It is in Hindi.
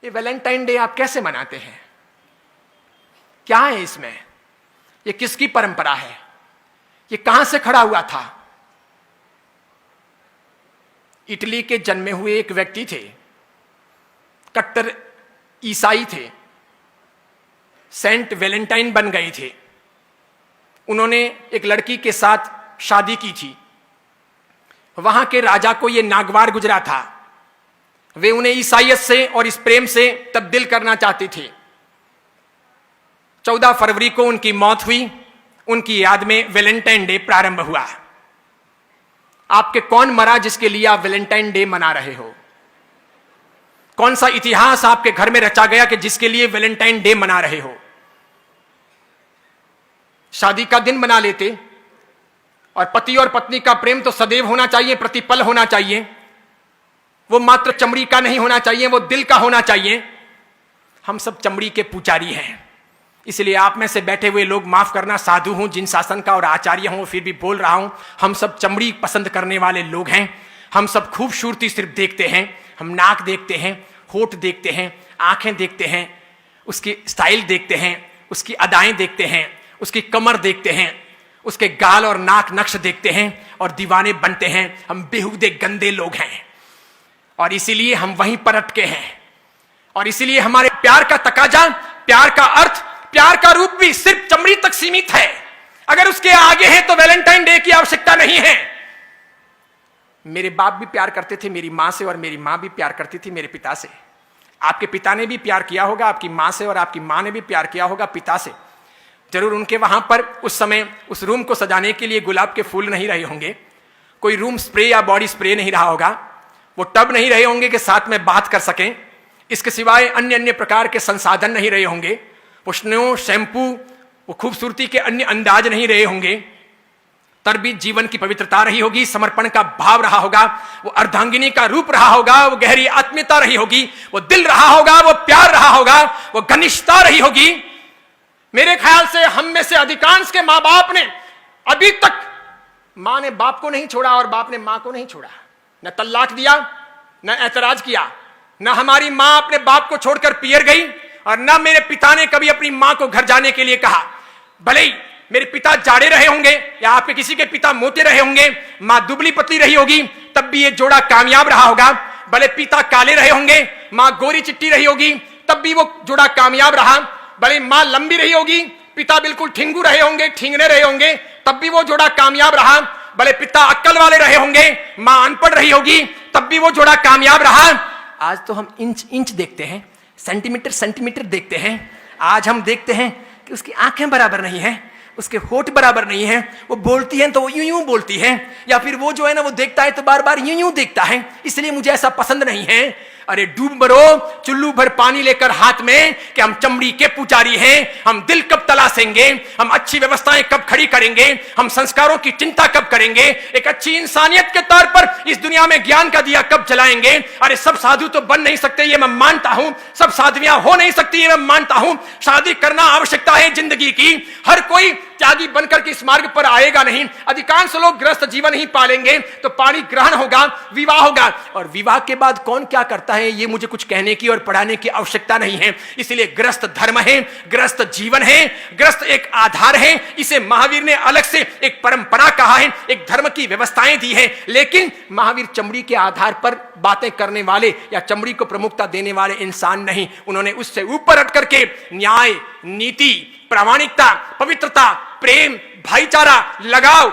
ये वैलेंटाइन डे आप कैसे मनाते हैं? क्या है इसमें? ये किसकी परंपरा है? ये कहां से खड़ा हुआ था? इटली के जन्मे हुए एक व्यक्ति थे, कट्टर ईसाई थे, सेंट वैलेंटाइन बन गए थे। उन्होंने एक लड़की के साथ शादी की थी। वहां के राजा को यह नागवार गुजरा था। वे उन्हें ईसाइयत से और इस प्रेम से तब्दील करना चाहते थे। 14 फरवरी को उनकी मौत हुई। उनकी याद में वैलेंटाइन डे प्रारंभ हुआ। आपके कौन मरा जिसके लिए आप वैलेंटाइन डे मना रहे हो? कौन सा इतिहास आपके घर में रचा गया कि जिसके लिए वैलेंटाइन डे मना रहे हो? शादी का दिन बना लेते। और पति और पत्नी का प्रेम तो सदैव होना चाहिए, प्रतिपल होना चाहिए। वो मात्र चमड़ी का नहीं होना चाहिए, वो दिल का होना चाहिए। हम सब चमड़ी के पुजारी हैं। इसलिए आप में से बैठे हुए लोग माफ करना, साधु हूं, जिन शासन का और आचार्य हूं, फिर भी बोल रहा हूं। हम सब चमड़ी पसंद करने वाले लोग हैं। हम सब खूबसूरती सिर्फ देखते हैं। हम नाक देखते हैं, होठ देखते हैं, आंखें देखते हैं, उसकी स्टाइल देखते हैं, उसकी अदाएं देखते हैं, उसकी कमर देखते हैं, उसके गाल और नाक नक्श देखते हैं और दीवाने बनते हैं। हम बेहुदे गंदे लोग हैं और इसीलिए हम वहीं पर अटके हैं। और इसीलिए हमारे प्यार का तकाजा, प्यार का अर्थ, प्यार का रूप भी सिर्फ चमड़ी तक सीमित है। अगर उसके आगे है तो वैलेंटाइन डे की आवश्यकता नहीं है। मेरे बाप भी प्यार करते थे मेरी मां से और मेरी मां भी प्यार करती थी मेरे पिता से। आपके पिता ने भी प्यार किया होगा आपकी मां से और आपकी मां ने भी प्यार किया होगा पिता से। जरूर उनके वहां पर उस समय उस रूम को सजाने के लिए गुलाब के फूल नहीं रहे होंगे, कोई रूम स्प्रे या बॉडी स्प्रे नहीं रहा होगा, वो टब नहीं रहे होंगे कि साथ में बात कर सकें। इसके सिवाय अन्य अन्य प्रकार के संसाधन नहीं रहे होंगे। वो स्नो, शैम्पू, वो खूबसूरती के अन्य अंदाज नहीं रहे होंगे। तर भी जीवन की पवित्रता रही होगी, समर्पण का भाव रहा होगा, वो अर्धांगिनी का रूप रहा होगा, वो गहरी आत्मीयता रही होगी, वो दिल रहा होगा, वो प्यार रहा होगा, वो घनिष्ठता रही होगी। मेरे ख्याल से हम में से अधिकांश के मां बाप ने अभी तक, मां ने बाप को नहीं छोड़ा और बाप ने मां को नहीं छोड़ा। न तलाक दिया, न ऐतराज किया। न हमारी मां अपने बाप को छोड़कर पियर गई और न मेरे पिता ने कभी अपनी मां को घर जाने के लिए कहा। भले ही मेरे पिता जाड़े रहे होंगे या आपके किसी के पिता मोटे रहे होंगे, मां दुबली पतली रही होगी, तब भी ये जोड़ा कामयाब रहा होगा। भले पिता काले रहे होंगे, मां गोरी चिट्टी रही होगी, तब भी वो जोड़ा कामयाब रहा। भले मां लंबी रही होगी, पिता बिल्कुल ठिंगू रहे होंगे, ठिंगने रहे होंगे, तब भी वो जोड़ा कामयाब रहा। भले पिता अक्ल वाले रहे होंगे, मां अनपढ़ रही होगी, तब भी वो जोड़ा कामयाब रहा। आज तो हम इंच इंच देखते हैं, सेंटीमीटर सेंटीमीटर देखते हैं। आज हम देखते हैं कि उसकी आंखें बराबर नहीं है, उसके होठ बराबर नहीं है, वो बोलती है तो वो यूं यूं बोलती है, या फिर वो जो है ना वो देखता है तो बार बार यूं यूं देखता है, इसलिए मुझे ऐसा पसंद नहीं है। अरे डूब मरो चुल्लू भर पानी लेकर हाथ में कि हम चमड़ी के पुजारी हैं। हम दिल कब तलाशेंगे, हम अच्छी व्यवस्थाएं कब खड़ी करेंगे, हम संस्कारों की चिंता कब करेंगे, एक अच्छी इंसानियत के तौर पर इस दुनिया में ज्ञान का दिया कब जलाएंगे। अरे सब साधु तो बन नहीं सकते ये मैं मानता हूं, सब साधवियां हो नहीं सकती ये मैं मानता हूं। शादी करना आवश्यकता है जिंदगी की। हर कोई त्यागी बनकर के इस मार्ग पर आएगा नहीं। अधिकांश लोग गृहस्थ जीवन ही पालेंगे तो पाणी ग्रहण होगा, विवाह होगा। और विवाह के बाद कौन क्या करता है ये मुझे कुछ कहने की और पढ़ाने की आवश्यकता नहीं है। इसलिए गृहस्थ धर्म है, गृहस्थ जीवन है, गृहस्थ एक आधार है। इसे महावीर ने अलग से एक परंपरा कहा है, एक धर्म की व्यवस्थाएं दी है। लेकिन महावीर चमड़ी के आधार पर बातें करने वाले या चमड़ी को प्रमुखता देने वाले इंसान नहीं। उन्होंने उससे ऊपर हट करके न्याय, नीति, प्रामाणिकता, पवित्रता, प्रेम, भाईचारा, लगाव,